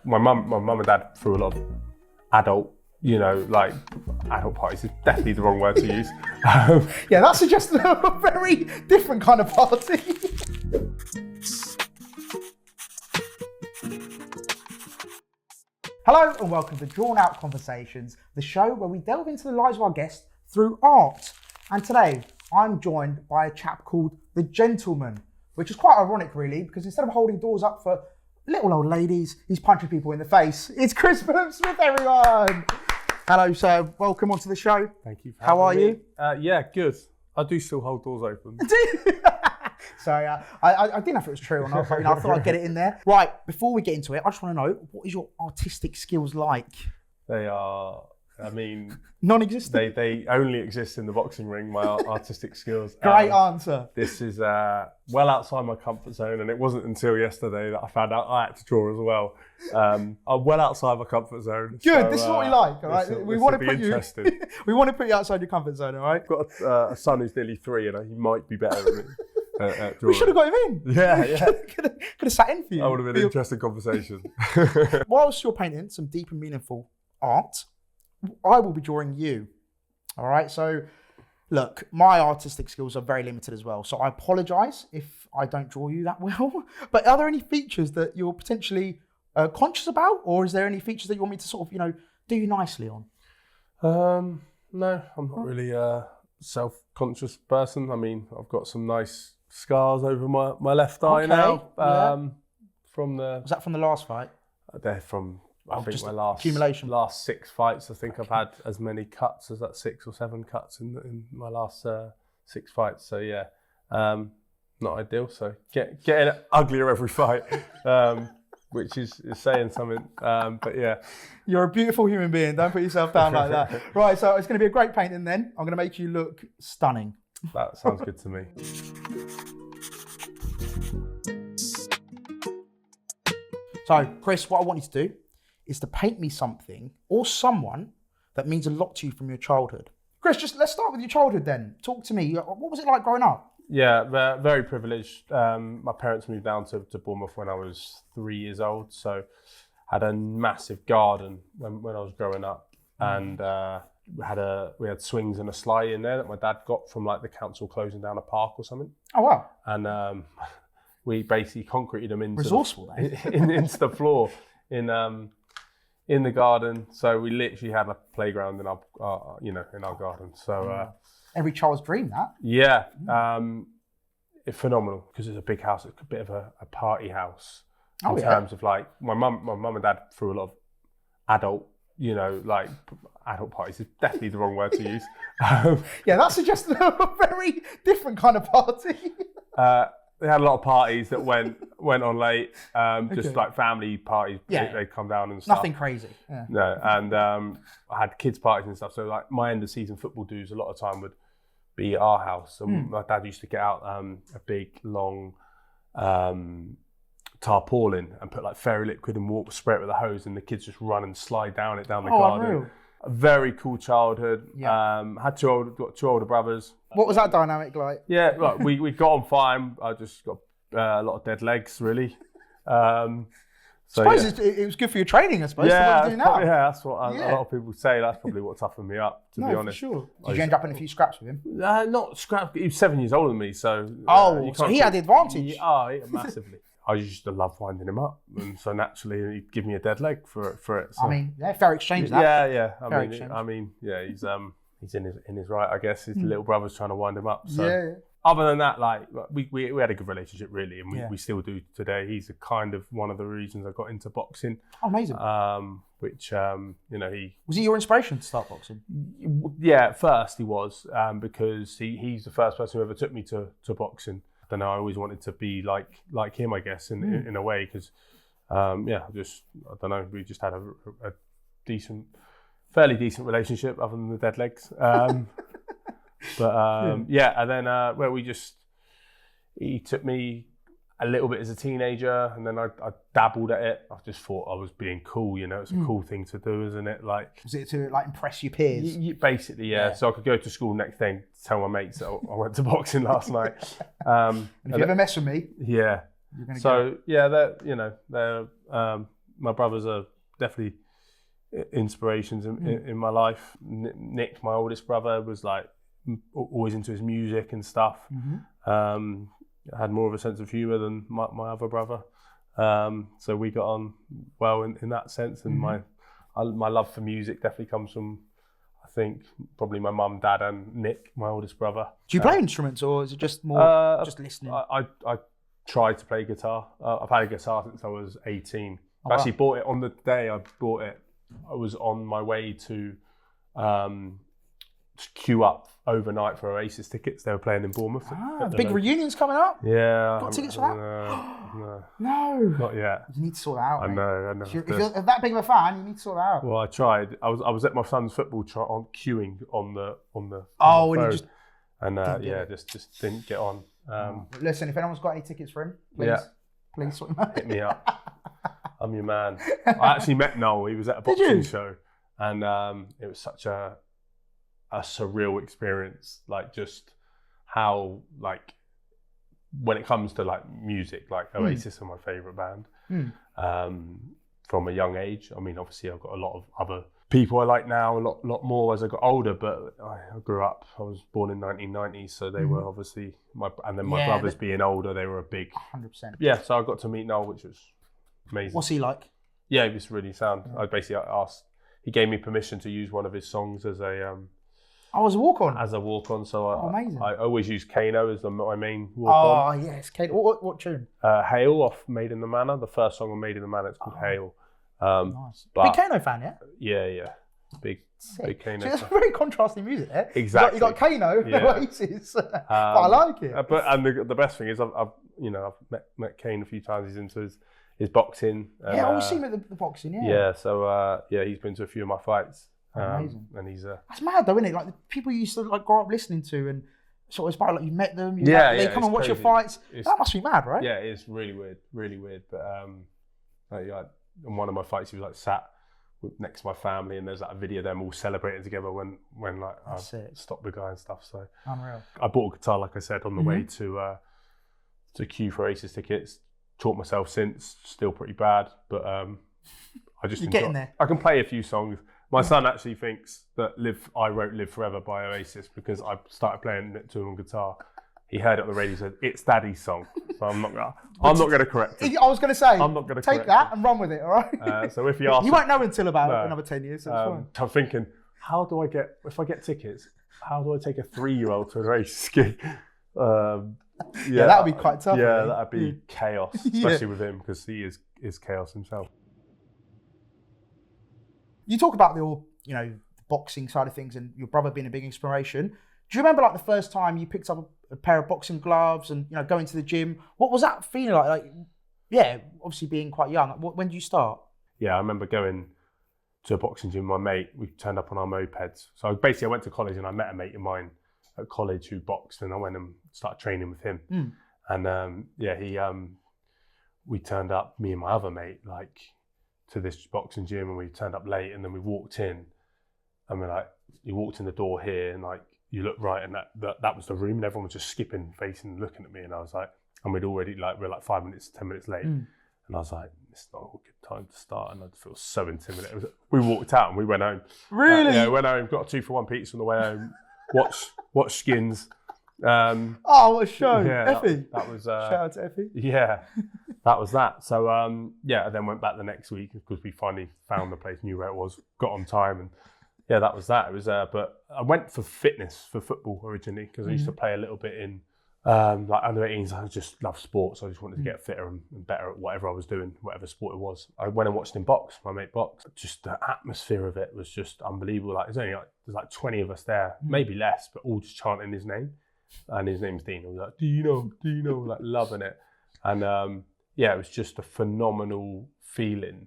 my mum and dad threw a lot of adult parties is definitely the wrong word to use. Yeah, that suggests a very different kind of party. Hello and welcome to Drawn Out Conversations, the show where we delve into the lives of our guests through art. And today I'm joined by a chap called The Gentleman, which is quite ironic really, because instead of holding doors up for little old ladies, he's punching people in the face. It's Chris Billam-Smith, everyone! Hello, sir. Welcome onto the show. Thank you for How are having you? Yeah, good. I do still hold doors open. Sorry, I didn't know if it was true or not, but I thought I'd get it in there. Right, before we get into it, I just want to know, what is your artistic skills like? They are, non-existent? They only exist in the boxing ring, my artistic skills. Great answer. This is well outside my comfort zone, and it wasn't until yesterday that I found out I had to draw as well. I'm well outside my comfort zone. Good, so, this is what we like, all right? We want to put you outside your comfort zone, all right? I've got a son who's nearly 3, and he might be better than me. We should have got him in. Yeah. Could have sat in for you. That would have been an interesting conversation. Whilst you're painting some deep and meaningful art, I will be drawing you. All right. So, look, my artistic skills are very limited as well. So I apologise if I don't draw you that well. But are there any features that you're potentially conscious about, or is there any features that you want me to sort of, do you nicely on? No, I'm not really a self-conscious person. I mean, I've got some nice scars over my left eye now. From the Was that from the last fight? They're from I think just my last 6 fights. I think I've had as many cuts as that 6 or 7 cuts in my last 6 fights. So yeah, not ideal. So getting uglier every fight, which is saying something. But yeah, you're a beautiful human being. Don't put yourself down like that. Right. So it's going to be a great painting. Then I'm going to make you look stunning. That sounds good to me. So, Chris, what I want you to do is to paint me something or someone that means a lot to you from your childhood. Chris, let's start with your childhood then. Talk to me. What was it like growing up? Yeah, very privileged. My parents moved down to Bournemouth when I was 3 years old, so had a massive garden when I was growing up, and we had swings and a slide in there that my dad got from like the council closing down a park or something. Oh wow! And we basically concreted them into into the floor in the garden. So we literally had a playground in our garden. So every child's dream, that. Yeah, it's phenomenal because it's a big house. It's a bit of a party house in terms of like my mum and dad threw a lot of adult parties is definitely the wrong word to use. Yeah, that suggests a very different kind of party. They had a lot of parties that went on late, just like family parties. Yeah. They'd come down and stuff. Nothing crazy. Yeah. No, and I had kids parties and stuff. So like my end of season football dues a lot of time would be at our house. And my dad used to get out a big long tarpaulin and put like fairy liquid and water, spray it with a hose, and the kids just run and slide down the garden. Unreal. A very cool childhood. Yeah. Had got 2 older brothers. What was that dynamic like? Yeah, like we got on fine. I just got a lot of dead legs, really. I suppose it was good for your training, I suppose. Yeah, what you do now. That's what a lot of people say. That's probably what toughened me up, to be honest. For sure. Did you end up in a few scraps with him? Not scraps. He was 7 years older than me, so. So he had the advantage. Massively. I used to love winding him up, and so naturally he'd give me a dead leg for it. So. I mean, fair exchange. That. Yeah. He's in his right, I guess. His little brother's trying to wind him up. So. Yeah. Other than that, like we had a good relationship really, and we still do today. He's a kind of one of the reasons I got into boxing. Oh, amazing. Which he was he your inspiration to start boxing? Yeah, at first he was because he's the first person who ever took me to boxing. I don't know. I always wanted to be like him, I guess, in a way, because I don't know. We just had a fairly decent relationship, other than the dead legs. And then he took me a little bit as a teenager, and then I dabbled at it. I just thought I was being cool, it's a cool thing to do, isn't it? Like, was it to like impress your peers? Basically, yeah. So I could go to school next day and tell my mates that I went to boxing last night. And if you ever mess with me, yeah. you're gonna so yeah, they're my brothers are definitely inspirations in my life. Nick, my oldest brother, was like always into his music and stuff. Had more of a sense of humour than my other brother. So we got on well in that sense. And my love for music definitely comes from, I think, probably my mum, dad, and Nick, my oldest brother. Do you play instruments, or is it just more just listening? I tried to play guitar. I've had a guitar since I was 18. I actually bought it on the day I bought it. I was on my way to queue up overnight for Oasis tickets. They were playing in Bournemouth. The big reunion's coming up? Yeah. Got tickets for that? No. No. Not yet. You need to sort that out, I mate. know. If you're that big of a fan, you need to sort that out. Well, I tried. I was at my son's football queuing on the and you just didn't just didn't get on. Listen, if anyone's got any tickets for him, please sort him out. Hit me up. I'm your man. I actually met Noel. He was at a boxing show, and it was such a surreal experience. Like, just how, like, when it comes to like music, like Oasis are my favourite band from a young age. I mean, obviously I've got a lot of other people I like now, a lot more as I got older, but I grew up, I was born in 1990, so they were obviously my brothers being older, they were a big 100%. Yeah, so I got to meet Noel, which was amazing. What's he like? Yeah, he was really sound. I basically asked, he gave me permission to use one of his songs as a as a walk-on? As a walk-on, so amazing. I always use Kano as my main walk-on. Oh, yes, Kano. What tune? Hail off Made in the Manor. The first song on Made in the Manor, it's called Hail. Nice. Big Kano fan, yeah? Yeah. Big Kano So it's fan. very contrasting music there. Exactly. You got Kano and Oasis, but I like it. And the best thing is I've met Kane a few times. He's into his boxing. And, I always see him at the boxing, Yeah, so he's been to a few of my fights. Amazing. And he's that's mad though, isn't it? Like the people you used to like grow up listening to, and sort of inspired. Like you met them, they come and watch your fights. That must be mad, right? Yeah, it's really weird. But in one of my fights, he was like sat next to my family, and there's like a video of them all celebrating together when like I stopped the guy and stuff. So unreal. I bought a guitar, like I said, on the way to queue for Oasis tickets. Taught myself since, still pretty bad, but I just You're getting there. I can play a few songs. My son actually thinks that I wrote Live Forever by Oasis because I started playing it to him on guitar. He heard it on the radio and said, it's Daddy's song. So I'm not going to correct him. I was going to say, I'm not going to take that and run with it, all right? So if he asks... You won't know until about another 10 years, so it's fine. I'm thinking, if I get tickets, how do I take a 3-year-old to an Oasis gig? Yeah, that would be quite tough. Yeah, that would be chaos, especially with him because he is chaos himself. You talk about the boxing side of things and your brother being a big inspiration. Do you remember like the first time you picked up a pair of boxing gloves and going to the gym? What was that feeling like? Like, yeah, obviously being quite young. When did you start? Yeah, I remember going to a boxing gym with my mate. We turned up on our mopeds. So basically I went to college and I met a mate of mine at college who boxed, and I went and started training with him. And we turned up, me and my other mate, like to this boxing gym, and we turned up late, and then we walked in, and we're like, you walked in the door here, and like you look right, and that was the room, and everyone was just skipping, facing, looking at me, and I was like, and we'd already we're like 5 minutes, 10 minutes late, and I was like, it's not a good time to start, and I feel so intimidated. We walked out and we went home. Really? Yeah, we went home, got a 2-for-1 pizza on the way home. Watch Skins. What a show. Yeah, Effie. That was shout out to Effie. Yeah, that was that. So I then went back the next week because we finally found the place, knew where it was, got on time, and yeah, that was that. It was but I went for fitness for football originally because I used to play a little bit in like under 18s. I just love sports, so I just wanted to get fitter and better at whatever I was doing, whatever sport it was. I went and watched him box, my mate box. Just the atmosphere of it was just unbelievable. Like there's 20 of us there, maybe less, but all just chanting his name. And his name's Dean. I was like, do you know, like loving it. And it was just a phenomenal feeling.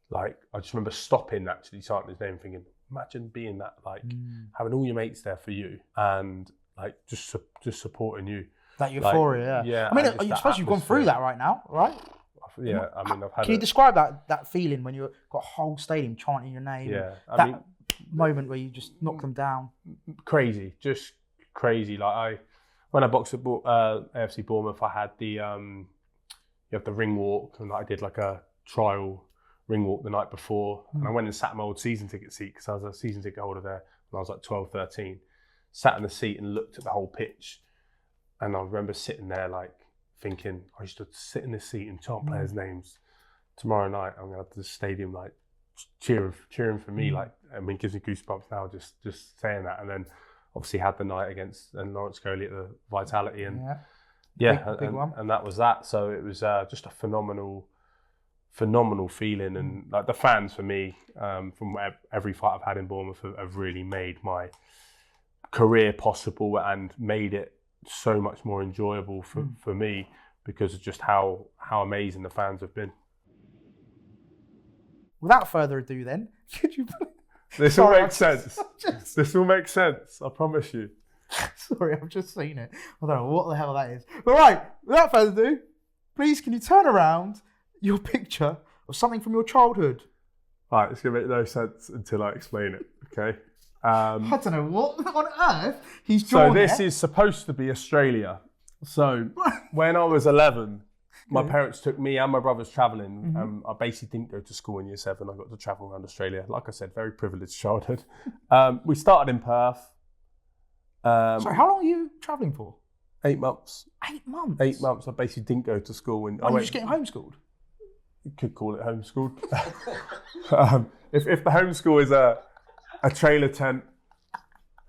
Like I just remember stopping actually chanting his name, thinking, imagine being that, like having all your mates there for you and like just supporting you. That euphoria, yeah. I mean, I suppose you've gone through that right now, right? Yeah, I mean, I've had. Can you describe that feeling when you've got a whole stadium chanting your name? Yeah, that moment where you just knock them down. Crazy, just crazy. Like when I boxed at AFC Bournemouth, I had you have the ring walk, and I did like a trial ring walk the night before, and I went and sat in my old season ticket seat because I was a season ticket holder there when I was like 12, 13. Sat in the seat and looked at the whole pitch, and I remember sitting there like thinking, I used to sit in this seat and chant players' names. Tomorrow night I'm gonna have the stadium like cheering for me. Like, I mean, it gives me goosebumps now just saying that. And then obviously had the night against Lawrence Coley at the Vitality, and big one. And that was that. So it was just a phenomenal feeling, and like the fans for me, from every fight I've had in Bournemouth have really made my career possible and made it so much more enjoyable for me because of just how amazing the fans have been. Without further ado then, could you... This will make sense. This will make sense, I promise you. Sorry, I've just seen it. I don't know what the hell that is. But right, without further ado, please can you turn around your picture of something from your childhood? Right, it's going to make no sense until I explain it, okay? I don't know what on earth he's drawn. So this is supposed to be Australia. So when I was 11, my parents took me and my brothers travelling. I basically didn't go to school in year 7. I got to travel around Australia. Like I said, very privileged childhood. We started in Perth. Sorry, how long are you travelling for? 8 months. 8 months? 8 months. I basically didn't go to school. And you just getting homeschooled? You could call it homeschooled. If the homeschool is a trailer tent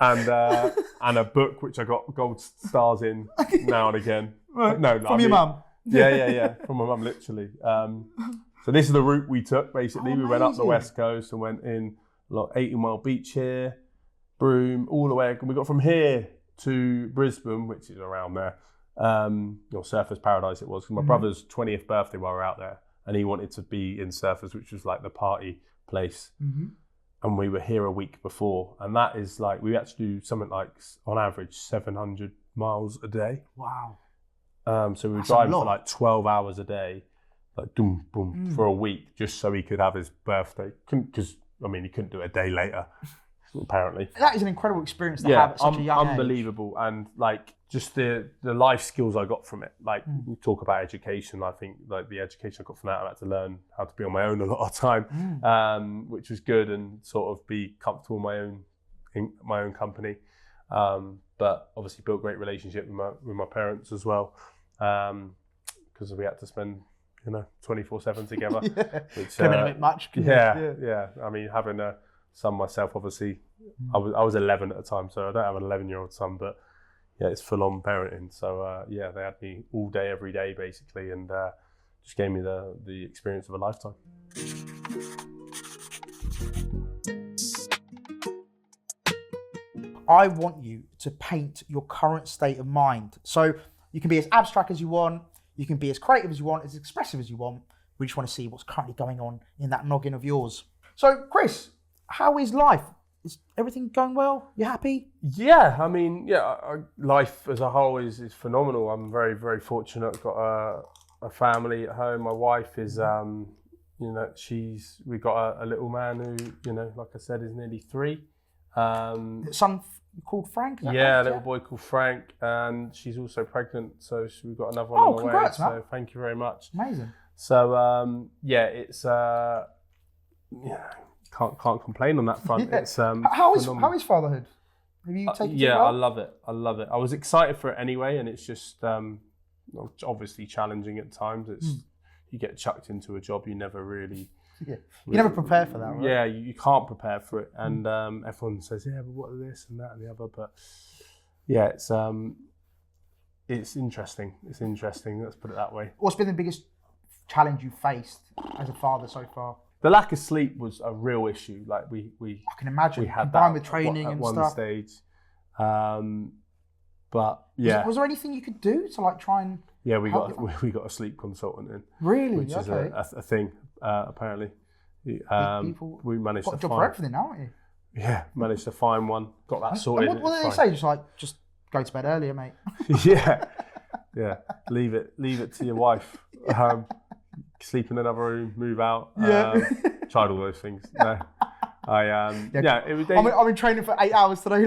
and a book, which I got gold stars in now and again. Right. No, from your mum? Yeah. From my mum, literally. So this is the route we took, basically. We went up the west coast and went in like 80 Mile Beach here, Broome, all the way. We got from here to Brisbane, which is around there, or Surfers Paradise it was. My brother's 20th birthday while we were out there, and he wanted to be in Surfers, which was like the party place. And we were here a week before, and that is like, we had to do something like, on average, 700 miles a day. Wow. So we were driving for like 12 hours a day, like boom, boom, for a week, just so he could have his birthday. Because, I mean, he couldn't do it a day later, apparently. That is an incredible experience to have at such a young unbelievable. Age. And like, just the life skills I got from it. Like, we talk about education. I think like the education I got from that, I had to learn how to be on my own a lot of time, which was good, and sort of be comfortable in my own company. But obviously built a great relationship with my parents as well, because we had to spend 24/7 together. Which could have been a bit much. Yeah. I mean, having a son myself, obviously, I was 11 at the time, so I don't have an 11-year-old son, but yeah, it's full on parenting. So they had me all day, every day, basically, and just gave me the experience of a lifetime. I want you to paint your current state of mind. So you can be as abstract as you want, you can be as creative as you want, as expressive as you want. We just want to see what's currently going on in that noggin of yours. So Chris, how is life? Is everything going well? You happy? Yeah, I mean, life as a whole is phenomenal. I'm very, very fortunate. I've got a family at home. My wife is, we got a little man who, like I said, is nearly 3. Son called Frank? Yeah, a little boy called Frank, and she's also pregnant, so we've got another one on the way. Man. So thank you very much. Amazing. So it's can't complain on that front. Yeah. It's how is fatherhood? Have you taken it well? I love it. I was excited for it anyway, and it's just obviously challenging at times. It's you get chucked into a job you never really. Yeah. You never prepare for that, right? Yeah, you can't prepare for it, and everyone says, "Yeah, but what are this and that and the other?" But yeah, it's interesting. It's interesting. Let's put it that way. What's been the biggest challenge you faced as a father so far? The lack of sleep was a real issue. Like we I can imagine. We had combined that with training at and one stuff. stage. But yeah, was there anything you could do to like try and? Yeah, we got a sleep consultant in. Really? Which is a thing, apparently. We managed got to a job for everything now, aren't you? Yeah, managed to find one. Got that sorted. And what do they say? Just go to bed earlier, mate. Yeah. Leave it to your wife. Sleep in another room, move out. Tried all those things. No. It was. I'm in training for 8 hours today.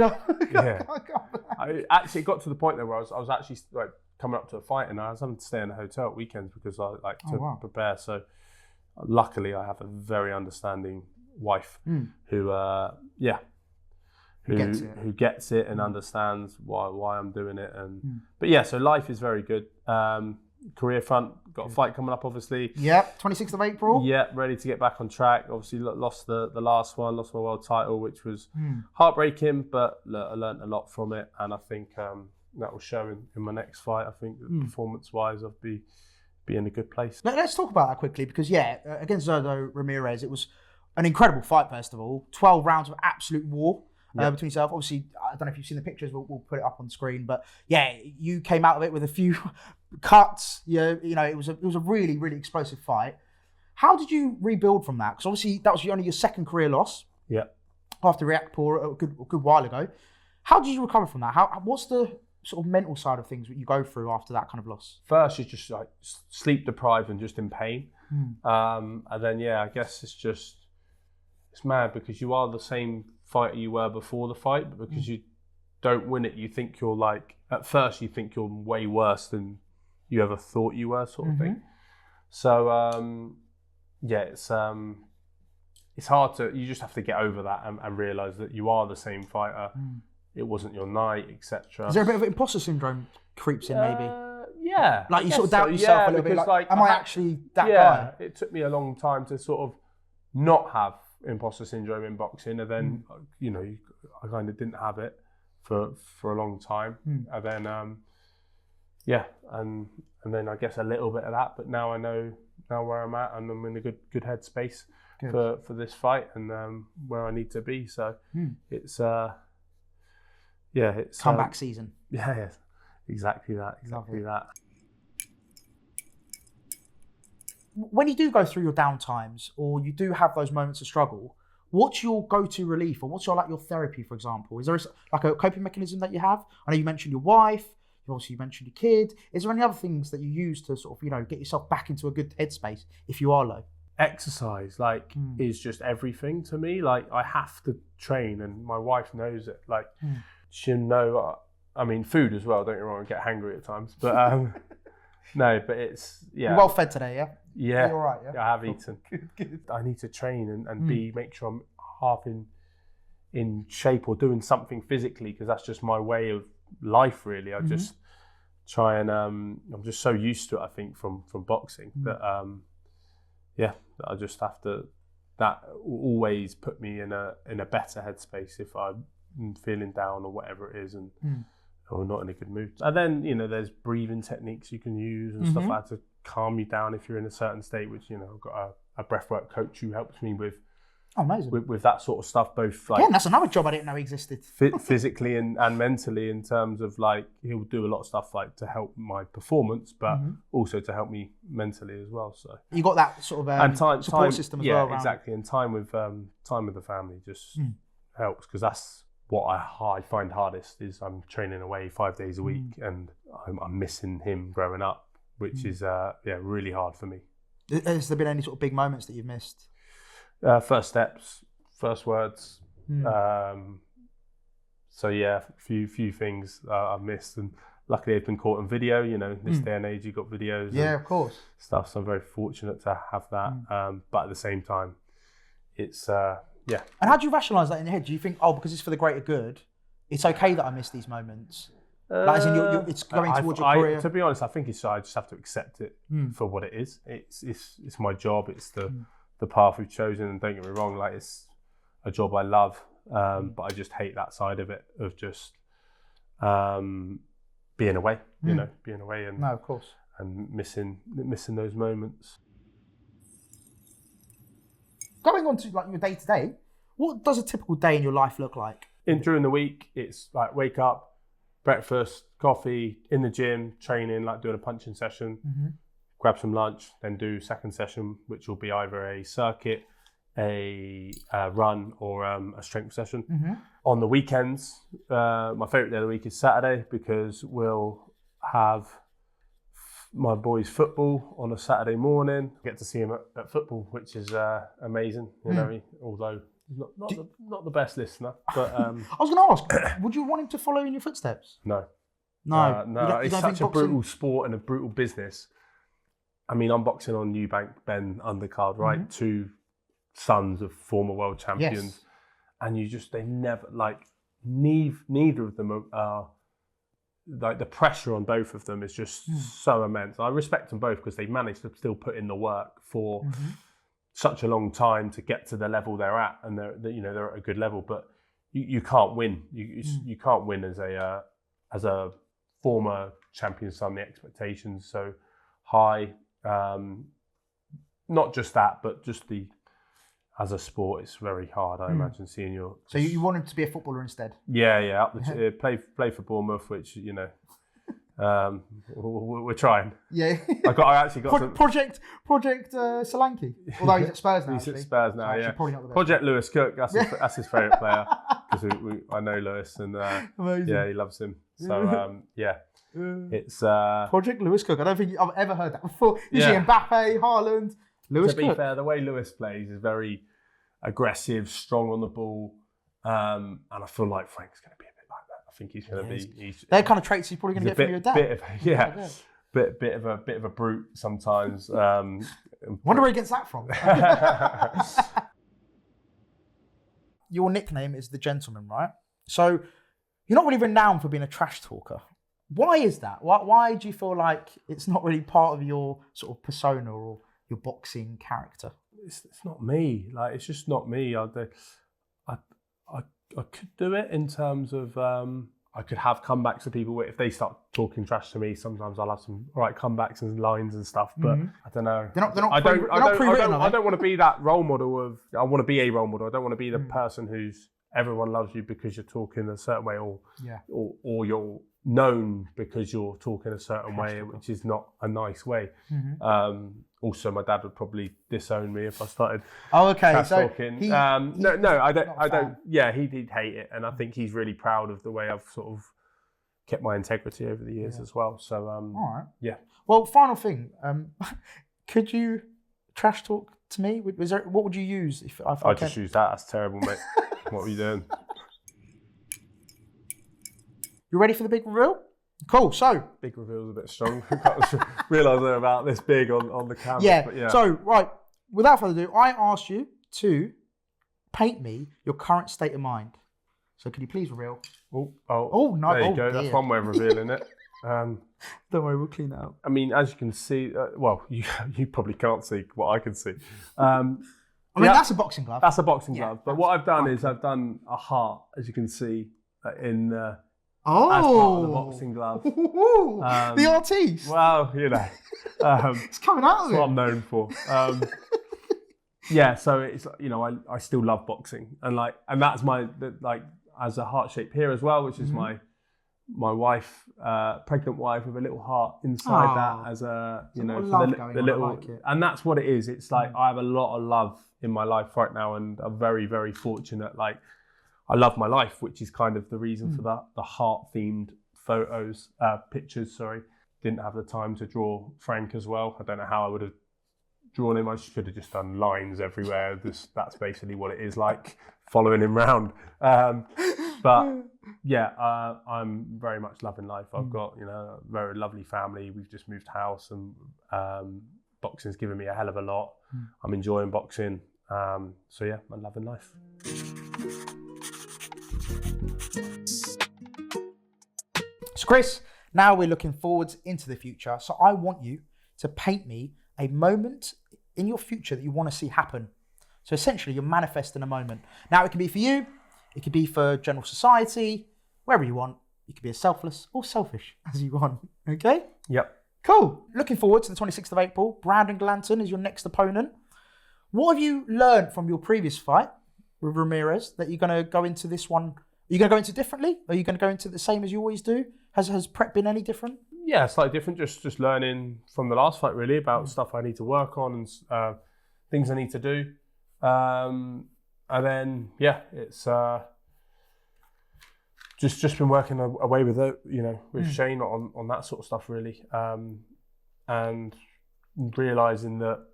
I actually got to the point there where I was actually like coming up to a fight, and I was having to stay in a hotel at weekends because I like to prepare. So luckily I have a very understanding wife who gets it and understands why I'm doing it. And but yeah, so life is very good. Career front, got a fight coming up, obviously. Yeah, 26th of April. Yeah, ready to get back on track. Obviously, lost the last one, lost my world title, which was heartbreaking, but look, I learned a lot from it, and I think that will show in my next fight. I think performance-wise, I'll be in a good place. Let's talk about that quickly, because against Zurdo Ramirez, it was an incredible fight. First of all, 12 rounds of absolute war. Between yourself, obviously, I don't know if you've seen the pictures. We'll put it up on screen, but yeah, you came out of it with a few cuts. You know, it was a really, really explosive fight. How did you rebuild from that? Because obviously, that was only your second career loss. Yeah. After Reactpor a good while ago, how did you recover from that? What's the sort of mental side of things that you go through after that kind of loss? First, you're just like sleep deprived and just in pain, and then I guess it's mad because you are the same fighter you were before the fight, but because you don't win it, you think you're like, at first you think you're way worse than you ever thought you were, sort of thing. So it's hard to, you just have to get over that and realise that you are the same fighter. It wasn't your night, etc. Is there a bit of imposter syndrome creeps in maybe? Yeah. Like you sort of doubt yourself a little bit, like am I actually that guy? It took me a long time to sort of not have imposter syndrome in boxing, and then I kind of didn't have it for a long time, and then and then I guess a little bit of that, but now I know where I'm at, and I'm in a good headspace for this fight, and where I need to be. So it's it's comeback season. Yeah, exactly that. When you do go through your down times, or you do have those moments of struggle, what's your go-to relief, or what's your therapy, for example? Is there like a coping mechanism that you have? I know you mentioned your wife, you mentioned your kid. Is there any other things that you use to sort of, get yourself back into a good headspace if you are low? Exercise, is just everything to me. Like, I have to train, and my wife knows it. Like, she'll know, I mean, food as well, don't get me wrong, I get hangry at times, but no, but it's, You're well fed today, yeah? Yeah, you're all right, I have eaten. Good. I need to train and make sure I'm half in shape or doing something physically, because that's just my way of life, really. I just try and I'm just so used to it, I think, from boxing that I just have to. That will always put me in a better headspace if I'm feeling down or whatever it is, and or not in a good mood. And then there's breathing techniques you can use and stuff like that to calm you down if you're in a certain state, which I've got a breathwork coach who helps me with. Oh, amazing. With that sort of stuff, both like that's another job I didn't know existed. Physically and mentally, in terms of like, he'll do a lot of stuff like to help my performance, but also to help me mentally as well. So you got that sort of support system as well. Yeah, exactly. And time with the family just helps, because that's what I find hardest. Is I'm training away 5 days a week, and I'm missing him growing up, which is really hard for me. Has there been any sort of big moments that you've missed? First steps, first words. So a few things I've missed, and luckily they've been caught on video. In this day and age, you've got videos. Yeah, of course. Stuff. So I'm very fortunate to have that. But at the same time, it's And how do you rationalise that in your head? Do you think, because it's for the greater good, it's okay that I miss these moments? Like, as in it's going towards your career? To be honest, I think I just have to accept it for what it is. It's my job. It's the path we've chosen, and don't get me wrong, like, it's a job I love, but I just hate that side of it, of just being away, being away, and no, of course, and missing those moments. Going on to like your day to day, what does a typical day in your life look like? During the week, it's like wake up, breakfast, coffee, in the gym, training, like doing a punching session. Grab some lunch, then do second session, which will be either a circuit, a run, or a strength session. On the weekends, my favourite day of the week is Saturday, because we'll have my boys' football on a Saturday morning. I get to see him at football, which is amazing. Although not the best listener, but I was going to ask, would you want him to follow in your footsteps? No. No. It's such a brutal sport and a brutal business. I mean, I'm boxing on Eubank, Benn undercard, right? Two sons of former world champions. Yes. And they never, like, neither of them are, like, the pressure on both of them is just so immense. I respect them both because they managed to still put in the work for such a long time to get to the level they're at, and they're at a good level. But you can't win. You can't win as a former champion son. The expectations so high. Not just that, but just as a sport, it's very hard. I imagine seeing your. So you wanted to be a footballer instead? Yeah. Play for Bournemouth, which we're trying. Yeah. I actually got some... Project Solanke. Although he's at Spurs now. He's at Spurs now. So yeah. Probably not the best. Project Lewis Cook. That's his favourite player because I know Lewis and he loves him. So it's Project Lewis Cook. I don't think I've ever heard that before. Usually Mbappe, Haaland, Lewis Cook. To be fair, the way Lewis plays is very aggressive, strong on the ball, and I feel like Frank's going to be a bit like that. I think he's going to be. They're kind of traits he's probably going to get from your dad. Bit of a brute sometimes. Wonder where he gets that from. Your nickname is the Gentleman, right? So you're not really renowned for being a trash talker. Why is that? Why do you feel like it's not really part of your sort of persona or your boxing character? It's not me. Like, it's just not me. I could do it in terms of I could have comebacks to people if they start talking trash to me. Sometimes I'll have some right comebacks and lines and stuff. But I don't know. I don't want to be that role model of. I want to be a role model. I don't want to be the person who's everyone loves you because you're talking a certain way, or you're known because you're talking a certain way, which is not a nice way. Also, my dad would probably disown me if I started. Oh, okay. So talking. I don't. Yeah, he'd hate it, and I think he's really proud of the way I've sort of kept my integrity over the years as well. So, all right. Yeah. Well, final thing. Could you trash talk to me? What would you use if I just use that? That's terrible, mate. What are you doing? You ready for the big reveal? Cool. So big reveal's a bit strong. I realise they're about this big on the camera. Yeah. But yeah. So right, without further ado, I asked you to paint me your current state of mind. So could you please reveal? Oh no! There you go. Dear. That's one way of revealing it. Don't worry, we'll clean that up. I mean, as you can see, you probably can't see what I can see. I mean, that's a boxing glove. That's a boxing glove. But what I've done is I've done a heart, as you can see, in as part of the boxing glove. The artiste. Well, it's coming out of it. That's what I'm known for. So it's I still love boxing, and that's my as a heart shape here as well, which is my wife, pregnant wife with a little heart inside that as a the little, and that's what it is. It's like I have a lot of love in my life right now, and I'm very, very fortunate. Like, I love my life, which is kind of the reason for the heart-themed pictures. Sorry, didn't have the time to draw Frank as well. I don't know how I would have drawn him. I should have just done lines everywhere. That's basically what it is like, following him round. But yeah, I'm very much loving life. I've got a very lovely family. We've just moved house, and boxing's given me a hell of a lot. I'm enjoying boxing. So yeah, I'm loving life. So Chris, now we're looking forwards into the future. So I want you to paint me a moment in your future that you want to see happen. So essentially, you're manifesting a moment. Now, it can be for you, it could be for general society, wherever you want. You could be as selfless or selfish as you want. Okay? Yep. Cool. Looking forward to the 26th of April. Brandon Glanton is your next opponent. What have you learned from your previous fight with Ramirez that you're going to go into this one? Are you going to go into differently? Are you going to go into the same as you always do? Has prep been any different? Yeah, slightly different. Just learning from the last fight, really, about stuff I need to work on and things I need to do. And then, yeah, it's just been working away with it, with Shane on that sort of stuff, really. And realising that,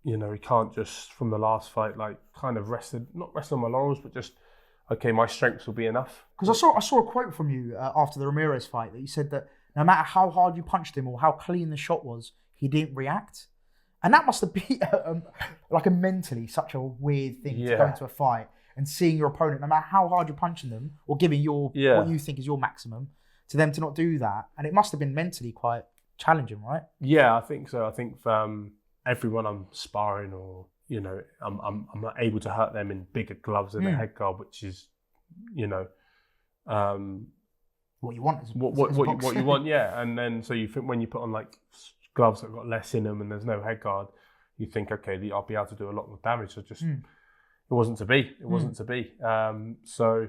he can't just, from the last fight, kind of not rest on my laurels, but just, okay, my strengths will be enough. Because I saw a quote from you after the Ramirez fight that you said that no matter how hard you punched him or how clean the shot was, he didn't react. And that must have been like a mentally such a weird thing to go into a fight and seeing your opponent, no matter how hard you're punching them or giving your what you think is your maximum, to them to not do that. And it must have been mentally quite challenging, right? Yeah, I think so. I think everyone I'm sparring or, you know, I'm not able to hurt them in bigger gloves and a head guard, which is, you know, what you want as what you want, yeah. And then so you think when you put on like gloves that have got less in them and there's no head guard, you think, okay, I'll be able to do a lot more damage. So just it wasn't to be. It wasn't to be. So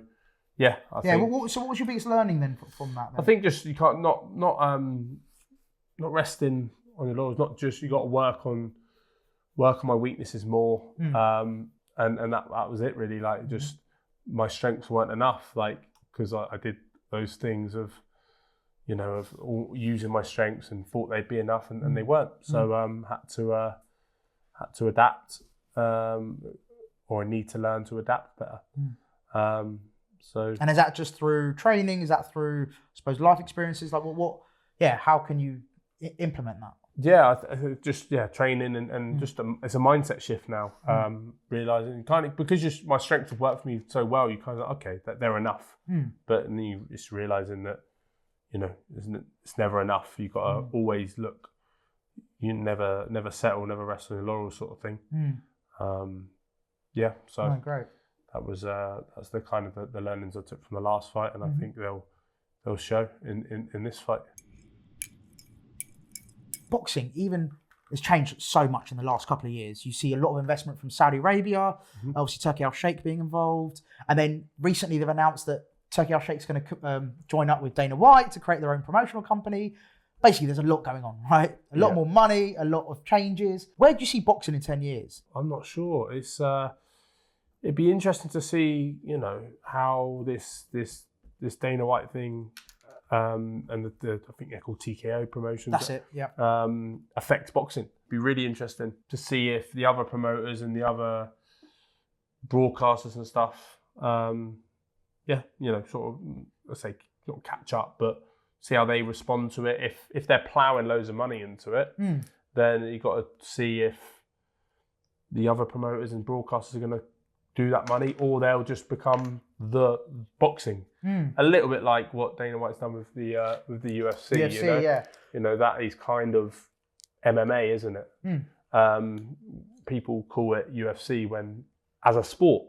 yeah, I think. So what was your biggest learning then from that? Then? I think just you can't not resting on your laurels. Not just you got to work on my weaknesses more. And that was it really. Like just my strengths weren't enough. Like because I did those things of, you know, of using my strengths and thought they'd be enough, and they weren't. So had to adapt, or need to learn to adapt better. And is that just through training? Is that through, I suppose, life experiences? Like what? Yeah, how can you implement that? Yeah, just training and just it's a mindset shift now. Realizing kind of because my strengths have worked for me so well, you kind of okay that they're enough. But then you just realizing that, you know, it's never enough. You got to always look. You never settle, never rest on your laurels, sort of thing. So great. That's the kind of the learnings I took from the last fight, and I think they'll show in this fight. Boxing even has changed so much in the last couple of years. You see a lot of investment from Saudi Arabia, obviously Turkey Al-Sheikh being involved, and then recently they've announced that Turkey Al-Sheikh's going to join up with Dana White to create their own promotional company. Basically, there's a lot going on, right? A lot more money, a lot of changes. Where do you see boxing in 10 years? I'm not sure. It's it'd be interesting to see, you know, how this Dana White thing and the I think they're called TKO promotions. That's it. Yeah. Affects boxing. It'd be really interesting to see if the other promoters and the other broadcasters and stuff, you know, sort of let's say not catch up, but see how they respond to it. If they're ploughing loads of money into it, then you got to see if the other promoters and broadcasters are going to do that money, or they'll just become the boxing. A little bit like what Dana White's done with the UFC. You know? You know, that is kind of MMA, isn't it? People call it UFC when as a sport,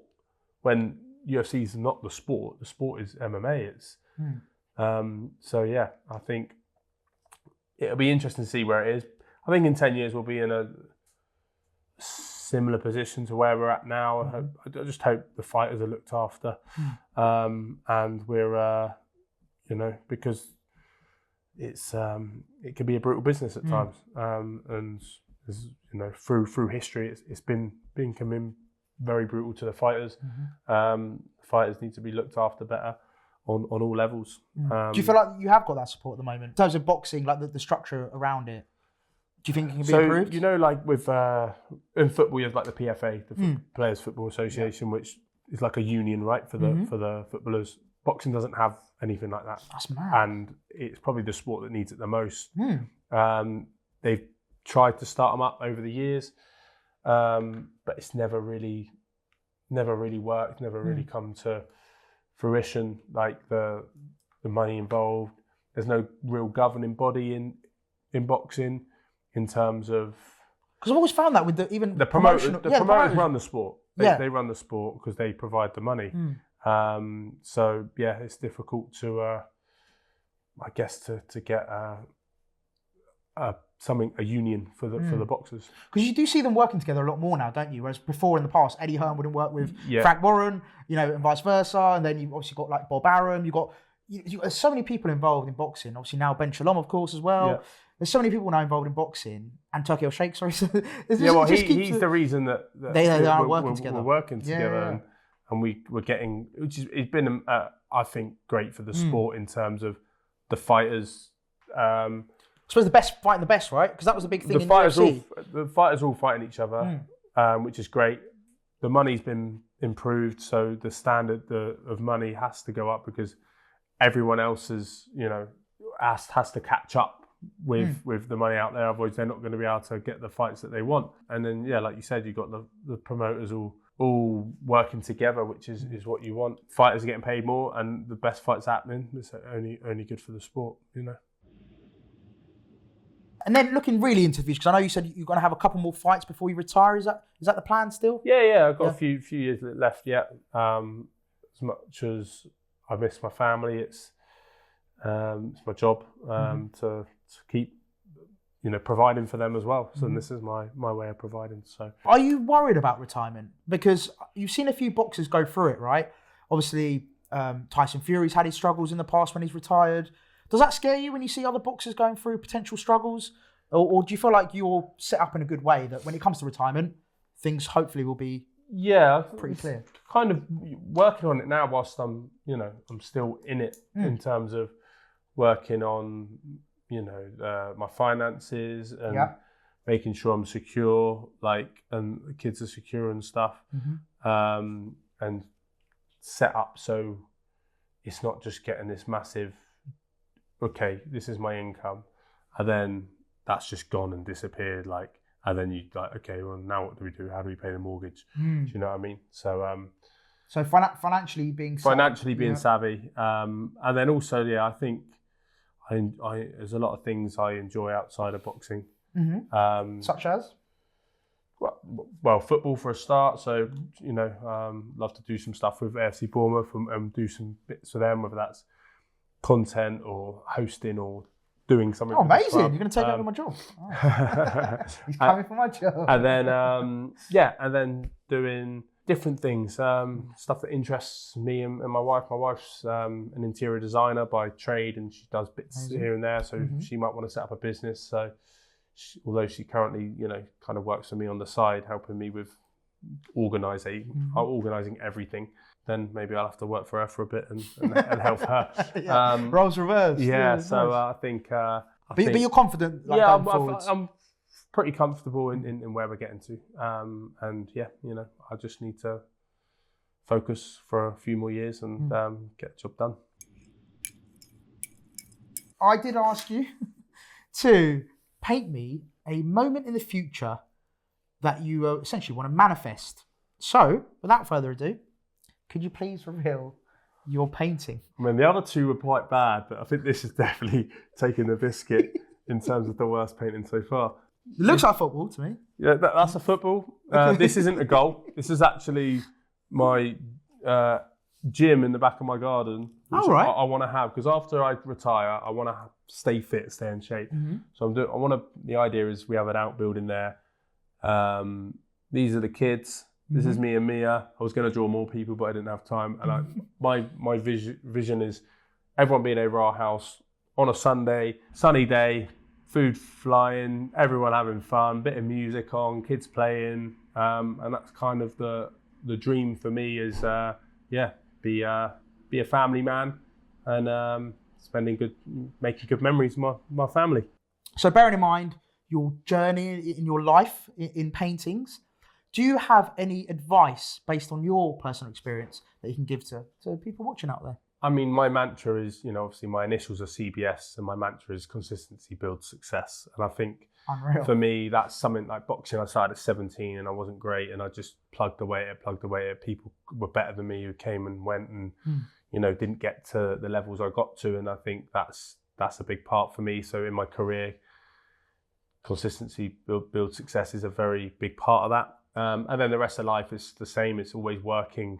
when UFC is not the sport is MMA. It's so yeah, I think it'll be interesting to see where it is. I think in 10 years we'll be in a similar position to where we're at now. I just hope the fighters are looked after, and we're, you know, because it's it can be a brutal business at times, and as, you know, through history, it's been very brutal to the fighters. Fighters need to be looked after better on all levels. Do you feel like you have got that support at the moment in terms of boxing, like the structure around it? Do you think it can be improved? You know, like with in football, you have like the PFA, the Players Football Association, which is like a union, right, for the footballers. Boxing doesn't have anything like that. That's mad. And it's probably the sport that needs it the most. They've tried to start them up over the years, but it's never really worked. Never really come to fruition. Like the money involved. There's no real governing body in boxing. In terms of, because I've always found that with the promoters run the sport. They run the sport because they provide the money. So yeah, it's difficult to, I guess, to get a union for the boxers. Because you do see them working together a lot more now, don't you? Whereas before in the past, Eddie Hearn wouldn't work with Frank Warren, you know, and vice versa. And then you've obviously got like Bob Arum. There's so many people involved in boxing. Obviously now Ben Shalom, of course, as well. Yeah. There's so many people now involved in boxing, and Turkey Al-Sheikh, sorry. So he's the reason that they are working together. We're working together, and we're getting, which is it's been I think great for the sport in terms of the fighters. I suppose the best fighting the best, right? Because that was the big thing in UFC. The fighters are all fighting each other, which is great. The money's been improved, so the standard of money has to go up because everyone else is, you know, has to catch up with the money out there. Otherwise, they're not going to be able to get the fights that they want. And then, yeah, like you said, you've got the promoters all working together, which is what you want. Fighters are getting paid more, and the best fights happening. It's only good for the sport, you know. And then looking really into the future, because I know you said you're going to have a couple more fights before you retire. Is that the plan still? Yeah. I've got a few years left yet. As much as I miss my family, it's my job to keep providing for them as well. So this is my way of providing. So, are you worried about retirement? Because you've seen a few boxers go through it, right? Obviously, Tyson Fury's had his struggles in the past when he's retired. Does that scare you when you see other boxers going through potential struggles? Or do you feel like you're set up in a good way that when it comes to retirement, things hopefully will be pretty clear? Kind of working on it now whilst I'm still in it in terms of working on, my finances and making sure I'm secure, and the kids are secure and stuff. And set up so it's not just getting this massive, okay, this is my income, and then that's just gone and disappeared. And then you okay, well, now what do we do? How do we pay the mortgage? Do you know what I mean? So, financially being savvy, and then also, I think I there's a lot of things I enjoy outside of boxing, such as. Well, football for a start. So, love to do some stuff with AFC Bournemouth and do some bits for them, whether that's content or hosting or doing something. Oh, amazing! You're going to take over my job. Oh. He's coming for my job. And then, and then doing different things, stuff that interests me and my wife. My wife's an interior designer by trade, and she does bits here and there. So she might want to set up a business. So, although she currently, kind of works for me on the side, helping me with organising everything, then maybe I'll have to work for her for a bit and help her. Roles reversed. Yeah, so nice. I think. But you're confident. I'm pretty comfortable in where we're getting to, and I just need to focus for a few more years and get the job done. I did ask you to paint me a moment in the future that you essentially want to manifest. So, without further ado, could you please reveal your painting? I mean, the other two were quite bad, but I think this is definitely taking the biscuit in terms of the worst painting so far. It looks like football to me. Yeah, that's a football. This isn't a goal. This is actually my gym in the back of my garden, which I want to have, because after I retire, I want to stay fit, stay in shape. So the idea is we have an outbuilding there. These are the kids. This is me and Mia. I was going to draw more people, but I didn't have time. And my vision is everyone being over our house on a Sunday, sunny day, food flying, everyone having fun, bit of music on, kids playing, and that's kind of the dream for me is be a family man and making good memories with my family. So bearing in mind your journey in your life in paintings, do you have any advice based on your personal experience that you can give to people watching out there? I mean, my mantra is, obviously my initials are CBS, and my mantra is consistency builds success. And I think for me, that's something like boxing. I started at 17 and I wasn't great, and I just plugged away at it. People were better than me who came and went and, didn't get to the levels I got to. And I think that's a big part for me. So in my career, consistency build success is a very big part of that. And then the rest of life is the same. It's always working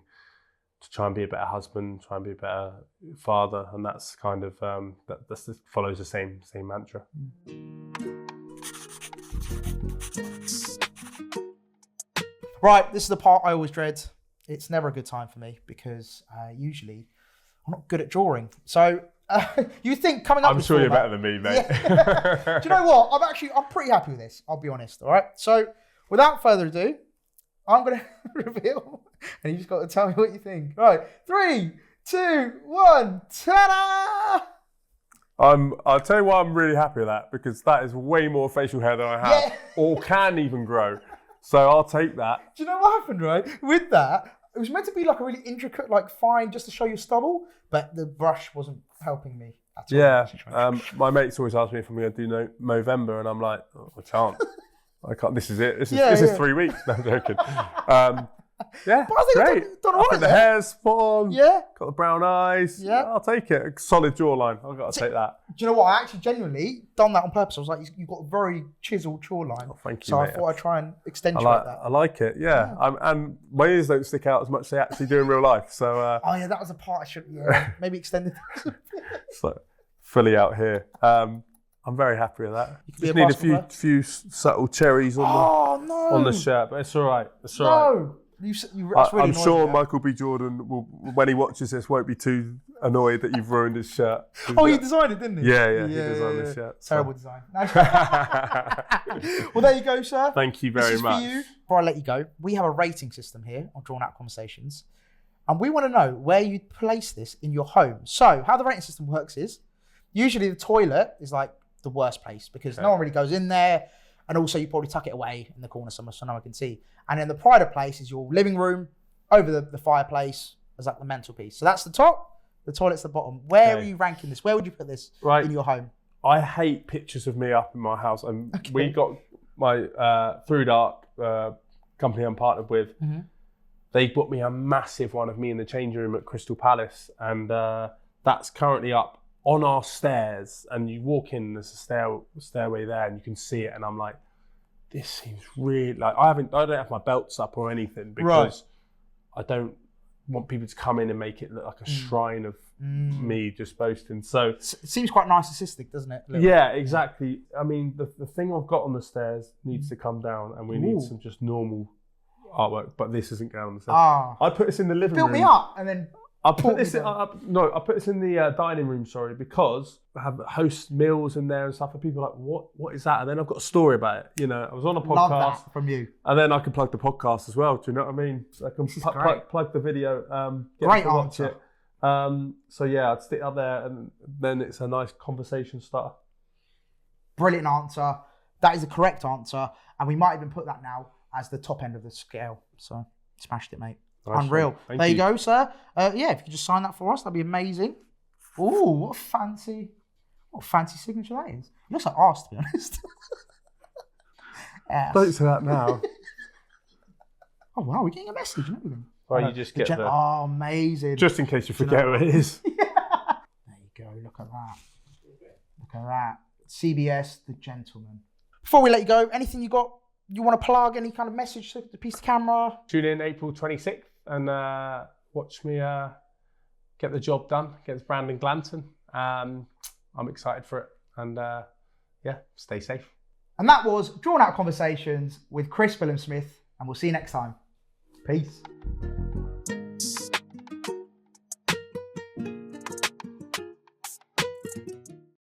to try and be a better husband, try and be a better father, and that's kind of that follows the same mantra. Right, this is the part I always dread. It's never a good time for me because usually I'm not good at drawing. So you think coming up? I'm sure you're better than me, mate. Yeah. Do you know what? I'm pretty happy with this. I'll be honest. All right. So without further ado, I'm going to reveal, and you just got to tell me what you think. Right, 3, 2, 1, ta-da! I'll tell you why I'm really happy with that, because that is way more facial hair than I have, or can even grow. So I'll take that. Do you know what happened, right? With that, it was meant to be like a really intricate, fine, just to show you stubble, but the brush wasn't helping me. My mates always ask me if I'm going to do Movember, and I'm like, I can't. I can't. This is it. This is 3 weeks. No, I'm joking. Yeah, but I think great. done I think the hair's spot on. Yeah. Got the brown eyes. Yeah. I'll take it. A solid jawline. I've got to take that. Do you know what? I actually genuinely done that on purpose. I was like, you've got a very chiseled jawline. Oh, thank you, so mate. I thought I'd try and accentuate that. I like it, yeah. And my ears don't stick out as much as they actually do in real life. So. Oh yeah, that was a part I should. Maybe extend it. So fully out here. I'm very happy with that. Just need a few subtle cherries on the shirt, but it's all right. It's all right. I'm sure Michael B. Jordan will, when he watches this, won't be too annoyed that you've ruined his shirt. Oh, he designed it, didn't he? Yeah, he designed this shirt. Terrible design. Well, there you go, sir. Thank you very much. For you. Before I let you go, we have a rating system here on Drawn Out Conversations, and we want to know where you'd place this in your home. So, how the rating system works is, usually the toilet is like the worst place because no one really goes in there, and also you probably tuck it away in the corner somewhere so no one can see. And then the pride place is your living room, over the fireplace as like the mantelpiece. So that's the top, the toilet's the bottom. Where are you ranking this? Where would you put this in your home? I hate pictures of me up in my house. And we got my Through Dark company I'm partnered with. Mm-hmm. They bought me a massive one of me in the changing room at Crystal Palace. And that's currently up on our stairs. And you walk in, there's a stairway there and you can see it. And I'm like, this seems really like I don't have my belts up or anything because I don't want people to come in and make it look like a shrine of me just boasting. So it seems quite narcissistic, doesn't it? Yeah, exactly. I mean, the thing I've got on the stairs needs to come down, and we need some just normal artwork. But this isn't going on the stairs. I put this in the living room. Built me up, and then I put this in the dining room. Sorry, because I have host meals in there and stuff, and people are like, "What is that?" And then I've got a story about it. You know, I was on a podcast. Love that from you. And then I can plug the podcast as well. Do you know what I mean? So I can plug the video. Great to watch answer. It. So yeah, I'd stick up there, and then it's a nice conversation starter. Brilliant answer. That is the correct answer, and we might even put that now as the top end of the scale. So smashed it, mate. Nice. Unreal. There you go, sir. If you could just sign that for us, that'd be amazing. Ooh, what a fancy signature that is. It looks like ours, to be honest. Yes. Don't say that now. Oh wow, we're getting a message and everything. Well, you just get the... Oh, amazing. Just in case you forget what it is. Yeah. There you go. Look at that. Look at that. CBS, The Gentleman. Before we let you go, anything you want to plug? Any kind of message to the piece of camera? Tune in April 26th and watch me get the job done against Brandon Glanton. I'm excited for it. And stay safe. And that was Drawn Out Conversations with Chris Billam-Smith. And we'll see you next time. Peace.